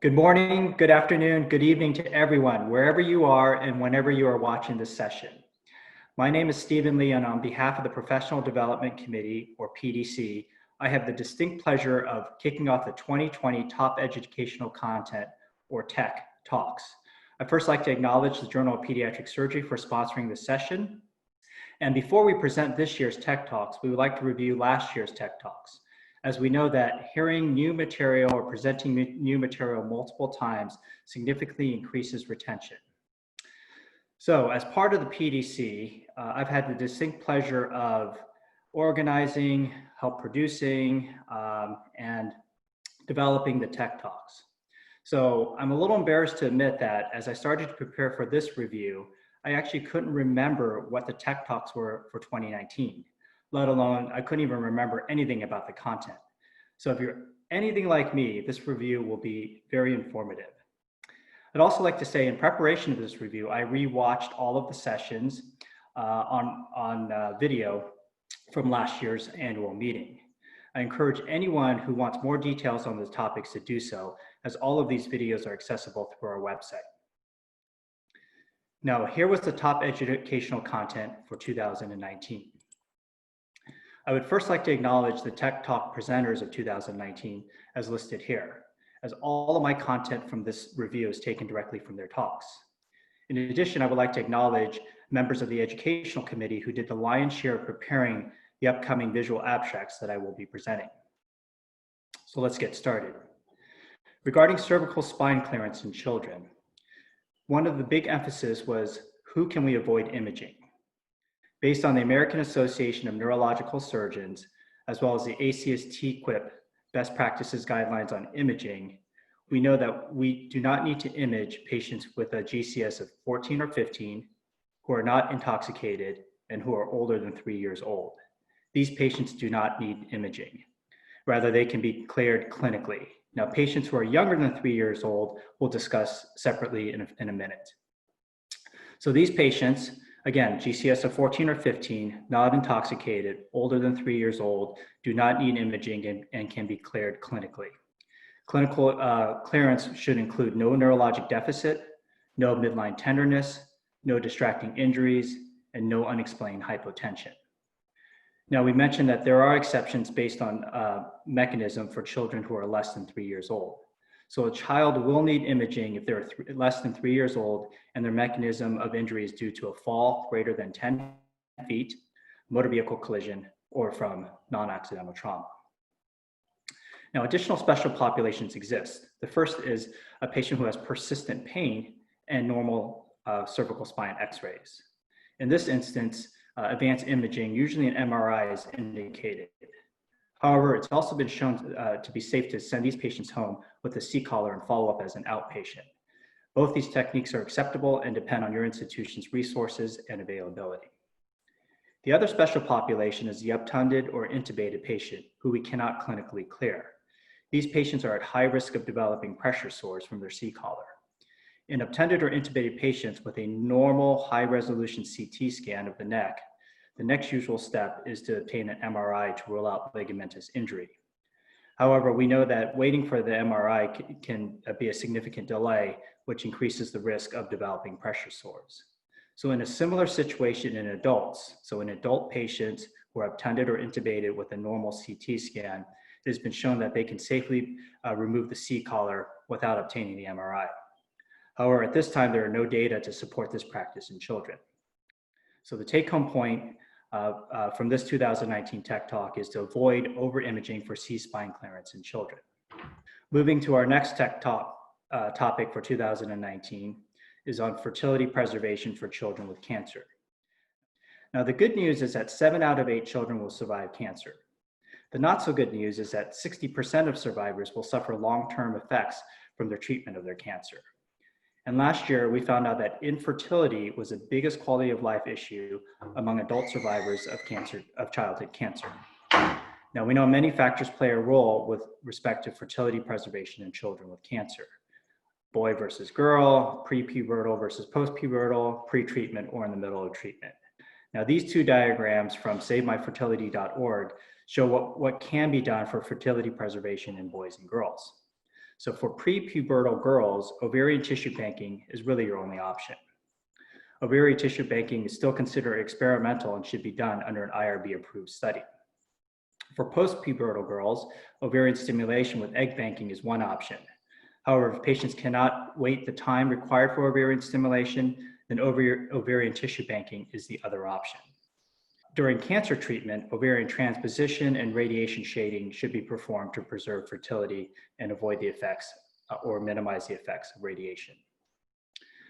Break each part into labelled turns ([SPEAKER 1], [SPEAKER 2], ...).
[SPEAKER 1] Good morning, good afternoon, good evening to everyone, wherever you are and whenever you are watching this session. My name is Steen Lee, and on behalf of the Professional Development Committee, or PDC, I have the distinct pleasure of kicking off the 2020 Top Educational Content, or TEC, talks. I'd first like to acknowledge the Journal of Pediatric Surgery for sponsoring this session. And before we present this year's TEC Talks, we would like to review last year's TEC Talks, as we know that hearing new material or presenting new material multiple times significantly increases retention. So as part of the PDC, I've had the distinct pleasure of organizing, help producing, and developing the TEC Talks. So I'm a little embarrassed to admit that as I started to prepare for this review, I actually couldn't remember what the TEC Talks were for 2019. Let alone, I couldn't even remember anything about the content. So if you're anything like me, this review will be very informative. I'd also like to say in preparation of this review, I rewatched all of the sessions on video from last year's annual meeting. I encourage anyone who wants more details on the topics to do so, as all of these videos are accessible through our website. Now, here was the top educational content for 2019. I would first like to acknowledge the TEC Talk presenters of 2019 as listed here, as all of my content from this review is taken directly from their talks. In addition, I would like to acknowledge members of the Educational Committee who did the lion's share of preparing the upcoming visual abstracts that I will be presenting. So let's get started. Regarding cervical spine clearance in children, one of the big emphasis was who can we avoid imaging? Based on the American Association of Neurological Surgeons, as well as the ACS TQIP best practices guidelines on imaging, we know that we do not need to image patients with a GCS of 14 or 15 who are not intoxicated and who are older than 3 years old. These patients do not need imaging. Rather, they can be cleared clinically. Now, patients who are younger than 3 years old, we'll discuss separately in a minute. So these patients, again, GCS of 14 or 15, not intoxicated, older than 3 years old, do not need imaging and can be cleared clinically. Clinical clearance should include no neurologic deficit, no midline tenderness, no distracting injuries, and no unexplained hypotension. Now, we mentioned that there are exceptions based on mechanism for children who are less than 3 years old. So a child will need imaging if they're less than 3 years old and their mechanism of injury is due to a fall greater than 10 feet, motor vehicle collision, or from non-accidental trauma. Now, additional special populations exist. The first is a patient who has persistent pain and normal cervical spine x-rays. In this instance, advanced imaging, usually an MRI, is indicated. However, it's also been shown to be safe to send these patients home with a C-collar and follow up as an outpatient. Both these techniques are acceptable and depend on your institution's resources and availability. The other special population is the obtunded or intubated patient who we cannot clinically clear. These patients are at high risk of developing pressure sores from their C-collar. In obtunded or intubated patients with a normal high-resolution CT scan of the next usual step is to obtain an MRI to rule out ligamentous injury. However, we know that waiting for the MRI can be a significant delay, which increases the risk of developing pressure sores. So in a similar situation in adults, so in adult patients who are obtunded or intubated with a normal CT scan, it has been shown that they can safely remove the C-collar without obtaining the MRI. However, at this time, there are no data to support this practice in children. So the take-home point from this 2019 TEC Talk is to avoid over-imaging for C-spine clearance in children. Moving to our next TEC Talk topic for 2019 is on fertility preservation for children with cancer. Now, the good news is that 7 out of 8 children will survive cancer. The not so good news is that 60% of survivors will suffer long-term effects from their treatment of their cancer. And last year, we found out that infertility was the biggest quality of life issue among adult survivors of childhood cancer. Now, we know many factors play a role with respect to fertility preservation in children with cancer. Boy versus girl, pre-pubertal versus post-pubertal, pre-treatment, or in the middle of treatment. Now, these two diagrams from SaveMyFertility.org show what can be done for fertility preservation in boys and girls. So for prepubertal girls, ovarian tissue banking is really your only option. Ovarian tissue banking is still considered experimental and should be done under an IRB approved study. For postpubertal girls, ovarian stimulation with egg banking is one option. However, if patients cannot wait the time required for ovarian stimulation, then ovarian tissue banking is the other option. During cancer treatment, ovarian transposition and radiation shading should be performed to preserve fertility and avoid the effects or minimize the effects of radiation.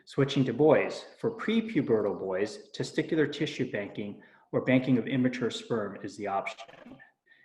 [SPEAKER 1] Switching to boys, for prepubertal boys, testicular tissue banking or banking of immature sperm is the option.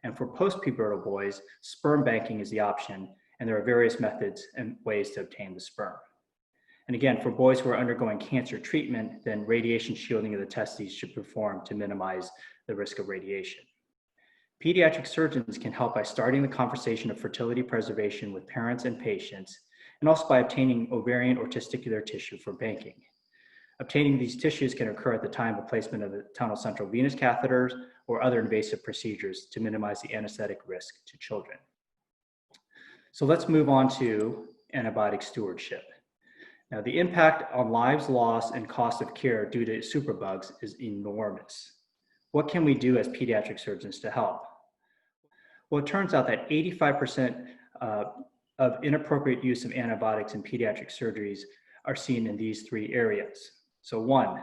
[SPEAKER 1] And for postpubertal boys, sperm banking is the option, and there are various methods and ways to obtain the sperm. And again, for boys who are undergoing cancer treatment, then radiation shielding of the testes should be performed to minimize the risk of radiation. Pediatric surgeons can help by starting the conversation of fertility preservation with parents and patients, and also by obtaining ovarian or testicular tissue for banking. Obtaining these tissues can occur at the time of placement of the tunnel central venous catheters or other invasive procedures to minimize the anesthetic risk to children. So let's move on to antibiotic stewardship. Now, the impact on lives lost and cost of care due to superbugs is enormous. What can we do as pediatric surgeons to help? Well, it turns out that 85% of inappropriate use of antibiotics in pediatric surgeries are seen in these three areas. So one,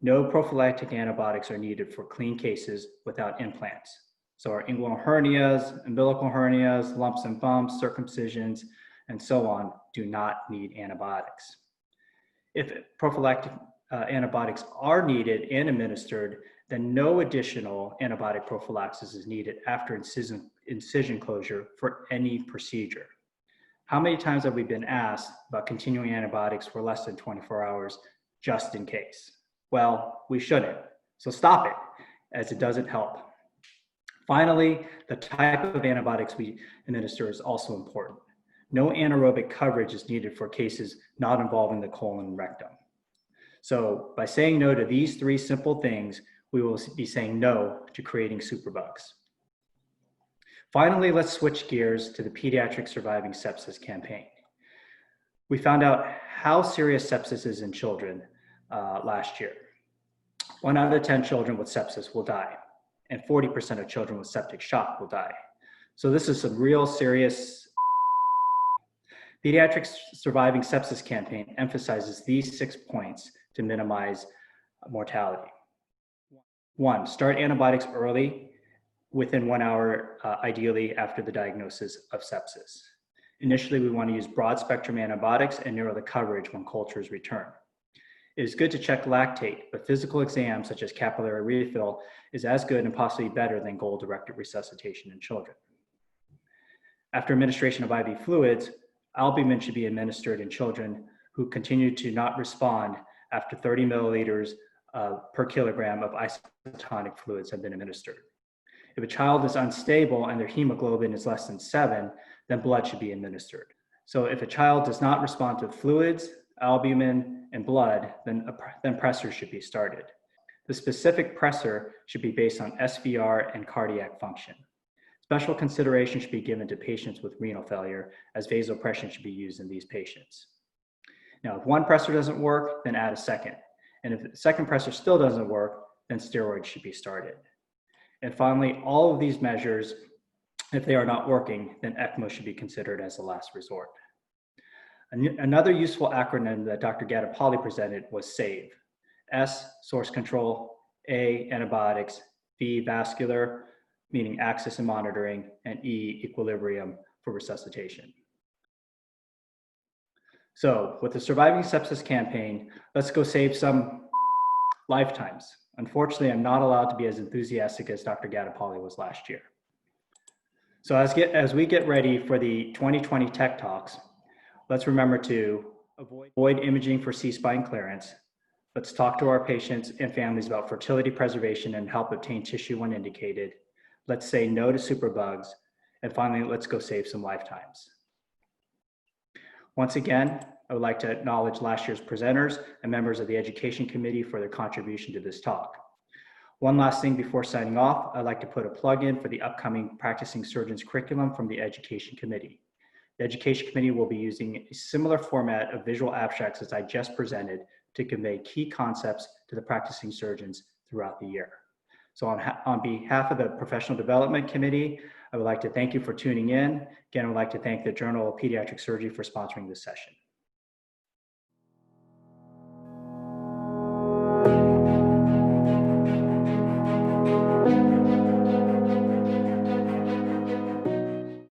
[SPEAKER 1] no prophylactic antibiotics are needed for clean cases without implants. So our inguinal hernias, umbilical hernias, lumps and bumps, circumcisions, and so on do not need antibiotics. If prophylactic antibiotics are needed and administered, then no additional antibiotic prophylaxis is needed after incision closure for any procedure. How many times have we been asked about continuing antibiotics for less than 24 hours just in case? Well, we shouldn't. So stop it, as it doesn't help. Finally, the type of antibiotics we administer is also important. No anaerobic coverage is needed for cases not involving the colon and rectum. So by saying no to these three simple things, we will be saying no to creating superbugs. Finally, let's switch gears to the Pediatric Surviving Sepsis campaign. We found out how serious sepsis is in children last year. 1 out of 10 children with sepsis will die, and 40% of children with septic shock will die. So this is some real serious. Pediatric Surviving Sepsis campaign emphasizes these 6 points to minimize mortality. 1, start antibiotics early, within 1 hour, ideally after the diagnosis of sepsis. Initially, we want to use broad spectrum antibiotics and narrow the coverage when cultures return. It is good to check lactate, but physical exams such as capillary refill is as good and possibly better than goal-directed resuscitation in children. After administration of IV fluids, albumin should be administered in children who continue to not respond after 30 milliliters per kilogram of isotonic fluids have been administered. If a child is unstable and their hemoglobin is less than 7, then blood should be administered. So if a child does not respond to fluids, albumin, and blood, then pressors should be started. The specific pressor should be based on SVR and cardiac function. Special consideration should be given to patients with renal failure, as vasopressin should be used in these patients. Now, if one pressor doesn't work, then add a second. And if the second pressor still doesn't work, then steroids should be started. And finally, all of these measures, if they are not working, then ECMO should be considered as a last resort. Another useful acronym that Dr. Gattapalli presented was SAVE. S, source control, A, antibiotics, V, vascular, meaning access and monitoring, and E, equilibrium for resuscitation. So with the Surviving Sepsis campaign, let's go save some lifetimes. Unfortunately, I'm not allowed to be as enthusiastic as Dr. Gattapalli was last year. So as we get ready for the 2020 Tech Talks, let's remember to avoid imaging for C-spine clearance. Let's talk to our patients and families about fertility preservation and help obtain tissue when indicated. Let's say no to superbugs. And finally, let's go save some lifetimes. Once again, I would like to acknowledge last year's presenters and members of the Education Committee for their contribution to this talk. One last thing before signing off, I'd like to put a plug in for the upcoming Practicing Surgeons curriculum from the Education Committee. The Education Committee will be using a similar format of visual abstracts as I just presented to convey key concepts to the practicing surgeons throughout the year. So on behalf of the Professional Development Committee, I would like to thank you for tuning in. Again, I would like to thank the Journal of Pediatric Surgery for sponsoring this session.